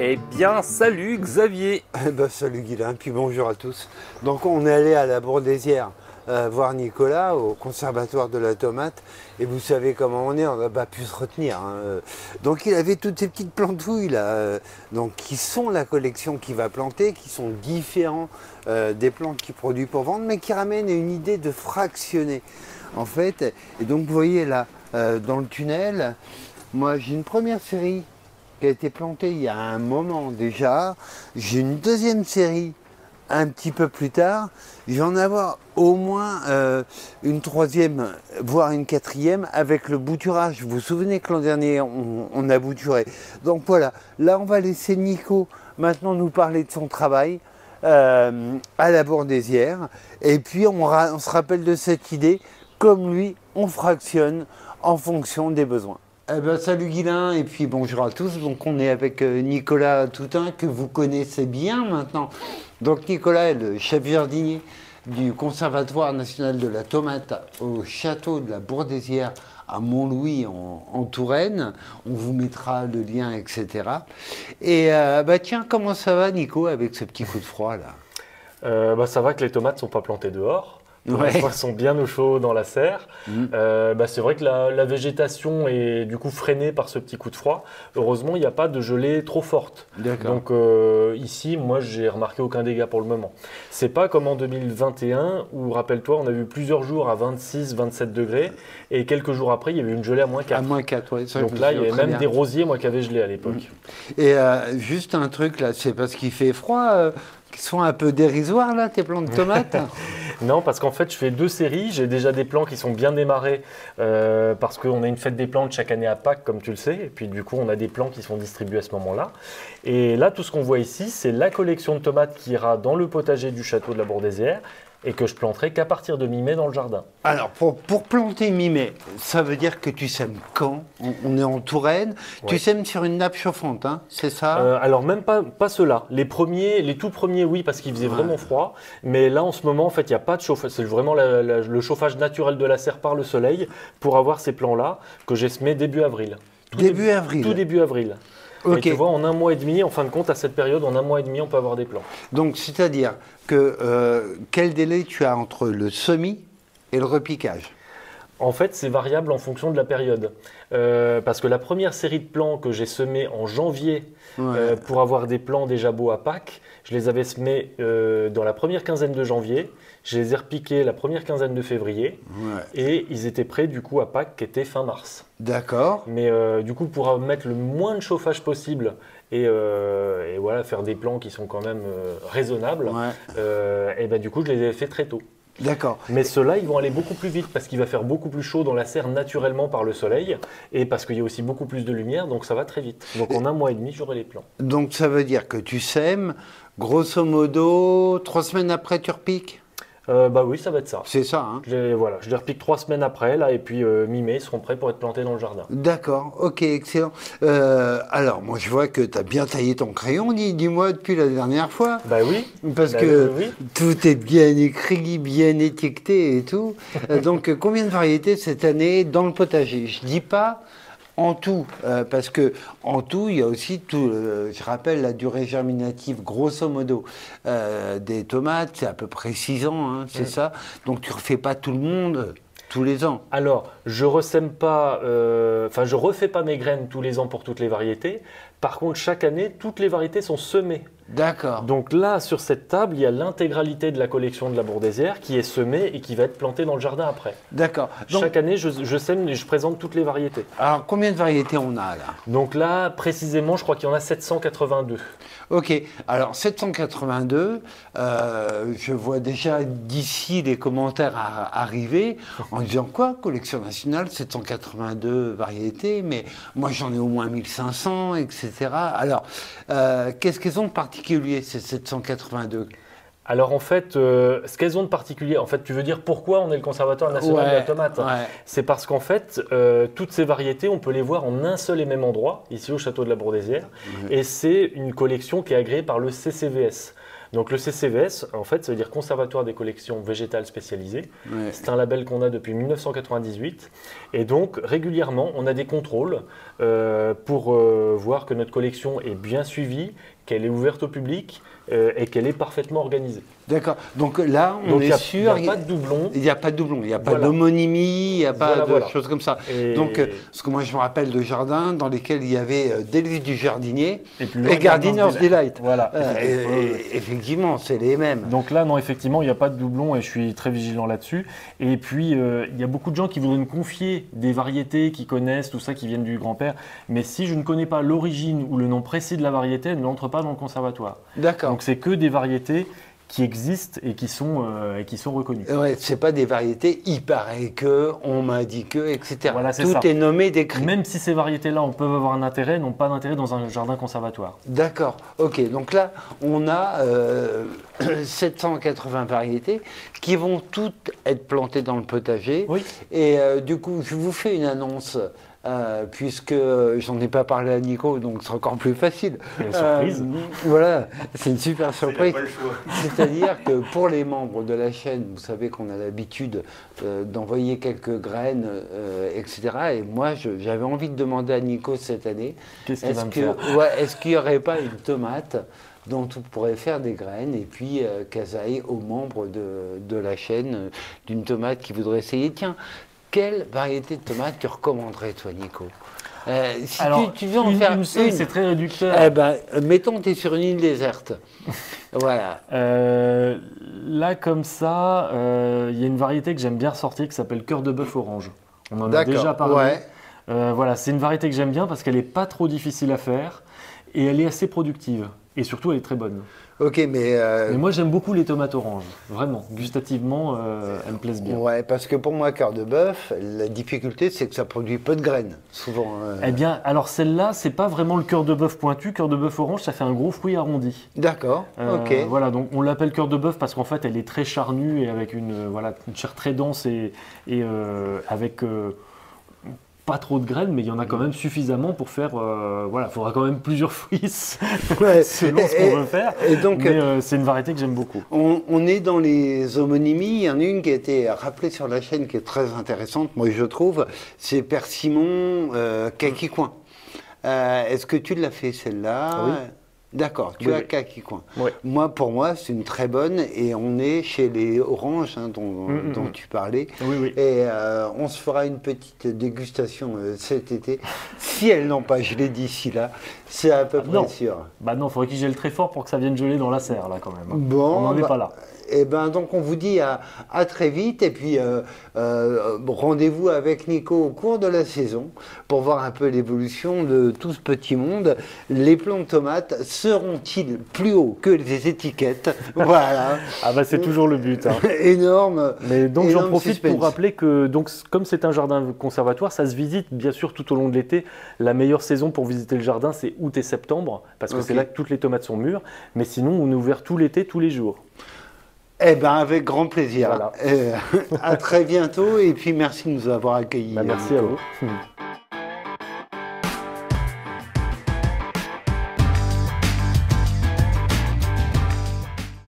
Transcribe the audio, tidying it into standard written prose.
Eh bien, salut Xavier. Salut Guilain, puis bonjour à tous. Donc on est allé à la Bourdaissière voir Nicolas au conservatoire de la tomate. Et vous savez comment on est, on n'a pas pu se retenir. Donc il avait toutes ces petites plantouilles là, donc, qui sont la collection qu'il va planter, qui sont différents des plantes qu'il produit pour vendre, mais qui ramènent une idée de fractionner. En fait, et donc vous voyez là, dans le tunnel, moi j'ai une première série qui a été plantée il y a un moment déjà. J'ai une deuxième série un petit peu plus tard. Je vais en avoir au moins une troisième, voire une quatrième avec le bouturage. Vous vous souvenez que l'an dernier, on a bouturé. Donc voilà, là on va laisser Nico maintenant nous parler de son travail à la Bourdaissière. Et puis on se rappelle de cette idée, comme lui, on fractionne en fonction des besoins. Salut Guilain et puis bonjour à tous. Donc on est avec Nicolas Toutain que vous connaissez bien maintenant. Donc Nicolas est le chef jardinier du Conservatoire national de la tomate au château de la Bourdaissière à Montlouis en Touraine. On vous mettra le lien, etc. Et tiens, comment ça va Nico avec ce petit coup de froid là? Ça va que les tomates ne sont pas plantées dehors. Ouais. Elles sont bien au chaud dans la serre. C'est vrai que la végétation est du coup freinée par ce petit coup de froid. Heureusement, il n'y a pas de gelée trop forte. Donc ici, moi, j'ai remarqué aucun dégât pour le moment. C'est pas comme en 2021 où, rappelle-toi, on a eu plusieurs jours à 26-27 degrés et quelques jours après, il y avait une gelée à -4. À -4, oui. Donc là, il y avait même des rosiers, moi, qui avaient gelé à l'époque. Et juste un truc là, c'est parce qu'il fait froid. Qui sont un peu dérisoires là, tes plants de tomates? Non, parce qu'en fait, je fais deux séries. J'ai déjà des plants qui sont bien démarrés parce qu'on a une fête des plantes chaque année à Pâques, comme tu le sais. Et puis, du coup, on a des plants qui sont distribués à ce moment-là. Et là, tout ce qu'on voit ici, c'est la collection de tomates qui ira dans le potager du château de la Bourdaissière et que je planterai qu'à partir de mi-mai dans le jardin. Alors, pour planter mi-mai, ça veut dire que tu sèmes quand? On est en Touraine. Ouais. Tu sèmes sur une nappe chauffante, hein, c'est ça? Alors, même pas ceux-là. Les tout premiers, oui, parce qu'il faisait vraiment froid. Mais là, en ce moment, en fait, il n'y a pas de chauffage. C'est vraiment le chauffage naturel de la serre par le soleil pour avoir ces plants-là que j'ai semés début avril. Début avril? Tout début avril. Okay. Et tu vois, en un mois et demi, en fin de compte, à cette période, en un mois et demi, on peut avoir des plants. Donc, c'est-à-dire que quel délai tu as entre le semis et le repiquage? En fait, c'est variable en fonction de la période. Parce que la première série de plants que j'ai semés en janvier pour avoir des plants déjà beaux à Pâques, je les avais semés dans la première quinzaine de janvier. Je les ai repiqués la première quinzaine de février. Et ils étaient prêts du coup à Pâques qui était fin mars. D'accord. Mais du coup, pour mettre le moins de chauffage possible et voilà, faire des plants qui sont quand même raisonnables, du coup, je les ai fait très tôt. D'accord. Mais ceux-là, ils vont aller beaucoup plus vite parce qu'il va faire beaucoup plus chaud dans la serre naturellement par le soleil et parce qu'il y a aussi beaucoup plus de lumière, donc ça va très vite. Donc en un mois et demi, j'aurai les plants. Donc ça veut dire que tu sèmes, grosso modo, 3 semaines après tu repiques? Oui, ça va être ça. C'est ça, hein? Je les repique 3 semaines après, là, et puis mi-mai, ils seront prêts pour être plantés dans le jardin. D'accord, ok, excellent. Alors, moi, je vois que tu as bien taillé ton crayon, dis-moi, depuis la dernière fois. Bah oui. Parce que tout est bien écrit, bien étiqueté et tout. Donc, combien de variétés cette année dans le potager? Je dis pas en tout, parce que en tout, il y a aussi tout. Je rappelle la durée germinative, grosso modo, des tomates, c'est à peu près 6 ans, hein, c'est ça. Donc tu refais pas tout le monde tous les ans. Alors, je refais pas mes graines tous les ans pour toutes les variétés. Par contre, chaque année, toutes les variétés sont semées. D'accord. Donc là, sur cette table, il y a l'intégralité de la collection de la Bourdaissière qui est semée et qui va être plantée dans le jardin après. D'accord. Chaque année, je sème et je présente toutes les variétés. Alors, combien de variétés on a là? Donc là, précisément, je crois qu'il y en a 782. Ok. Alors, 782, je vois déjà d'ici les commentaires arriver en disant quoi? Collection nationale, 782 variétés, mais moi j'en ai au moins 1500, etc. Alors, qu'est-ce qu'elles ont de particulier, ces 782? Alors en fait, ce qu'elles ont de particulier, en fait, tu veux dire pourquoi on est le Conservatoire national de la tomate? C'est parce qu'en fait, toutes ces variétés, on peut les voir en un seul et même endroit, ici au château de la Bourdaissière, et c'est une collection qui est agréée par le CCVS. Donc le CCVS, en fait, ça veut dire Conservatoire des collections végétales spécialisées. Ouais. C'est un label qu'on a depuis 1998. Et donc régulièrement, on a des contrôles pour voir que notre collection est bien suivie, qu'elle est ouverte au public et qu'elle est parfaitement organisée. D'accord. Donc là, on est sûr. Il n'y a pas de doublon. Il n'y a pas de doublon, il n'y a pas d'homonymie, il n'y a pas de choses comme ça. Et Donc, parce que moi, je me rappelle de jardins dans lesquels il y avait Délices du jardinier et Gardener's Delight. Voilà. Effectivement, c'est les mêmes. Donc là, non, effectivement, il n'y a pas de doublon et je suis très vigilant là-dessus. Et puis, il y a beaucoup de gens qui voudraient me confier des variétés qu'ils connaissent, tout ça, qui viennent du grand-père. Mais si je ne connais pas l'origine ou le nom précis de la variété, elle n'entre pas dans le conservatoire. D'accord. Donc c'est que des variétés qui existent et qui sont reconnues. Ouais, c'est pas des variétés, il paraît que, on m'a dit que, etc. Voilà, c'est Tout ça. est nommé, décrit. Même si ces variétés-là, on peut avoir un intérêt, n'ont pas d'intérêt dans un jardin conservatoire. D'accord, ok. Donc là, on a 780 variétés qui vont toutes être plantées dans le potager. Oui. Et du coup, je vous fais une annonce. Puisque j'en ai pas parlé à Nico, donc c'est encore plus facile. Une surprise. Voilà, c'est une super surprise. pas le choix. C'est-à-dire que pour les membres de la chaîne, vous savez qu'on a l'habitude d'envoyer quelques graines, etc. Et moi, j'avais envie de demander à Nico cette année, Qu'est-ce qu'il va me faire est-ce qu'il n'y aurait pas une tomate dont on pourrait faire des graines et puis qu'elles aillent aux membres de la chaîne d'une tomate qui voudrait essayer. Tiens, quelle variété de tomates tu recommanderais, toi, Nico? Si Alors, tu veux en faire une, c'est très réducteur. Eh ben, mettons que tu es sur une île déserte. Voilà. Là, comme ça, il y a une variété que j'aime bien ressortir qui s'appelle cœur de bœuf orange. On en a déjà parlé. Ouais. Voilà, c'est une variété que j'aime bien parce qu'elle n'est pas trop difficile à faire et elle est assez productive. Et surtout, elle est très bonne. Ok, mais moi, j'aime beaucoup les tomates oranges. Vraiment, gustativement, elles me plaisent bien. ouais, parce que pour moi, cœur de bœuf, la difficulté, c'est que ça produit peu de graines, souvent. Eh bien, alors celle-là, c'est pas vraiment le cœur de bœuf pointu. Cœur de bœuf orange, ça fait un gros fruit arrondi. D'accord, ok. Voilà, donc on l'appelle cœur de bœuf parce qu'en fait, elle est très charnue et avec une chair très dense et avec pas trop de graines, mais il y en a quand même suffisamment pour faire. Voilà, il faudra quand même plusieurs fruits selon ce qu'on veut faire. Et donc, mais c'est une variété que j'aime beaucoup. On est dans les homonymies. Il y en a une qui a été rappelée sur la chaîne qui est très intéressante, moi je trouve. C'est Persimon Kaki-Coin. Est-ce que tu l'as fait celle-là? Oui. D'accord, tu as Kaki-Coin. Oui. Moi, pour moi, c'est une très bonne et on est chez les oranges dont tu parlais. Oui, oui. Et on se fera une petite dégustation cet été. Si elles n'ont pas gelé d'ici là, c'est à peu près sûr. Bah non, il faudrait qu'il gèle très fort pour que ça vienne geler dans la serre, là, quand même. Bon, on n'en est pas là. Et ben donc on vous dit à très vite et puis rendez-vous avec Nico au cours de la saison pour voir un peu l'évolution de tout ce petit monde. Les plants de tomates seront-ils plus hauts que les étiquettes? Voilà. Ah bah c'est toujours le but. Hein. Énorme. Mais donc j'en profite suspense. pour rappeler que donc, comme c'est un jardin conservatoire, ça se visite bien sûr tout au long de l'été. La meilleure saison pour visiter le jardin, c'est août et septembre parce que c'est là que toutes les tomates sont mûres. Mais sinon, on est ouvert tout l'été, tous les jours. Eh bien, avec grand plaisir. Voilà. À très bientôt et puis merci de nous avoir accueillis. Bah, merci à vous.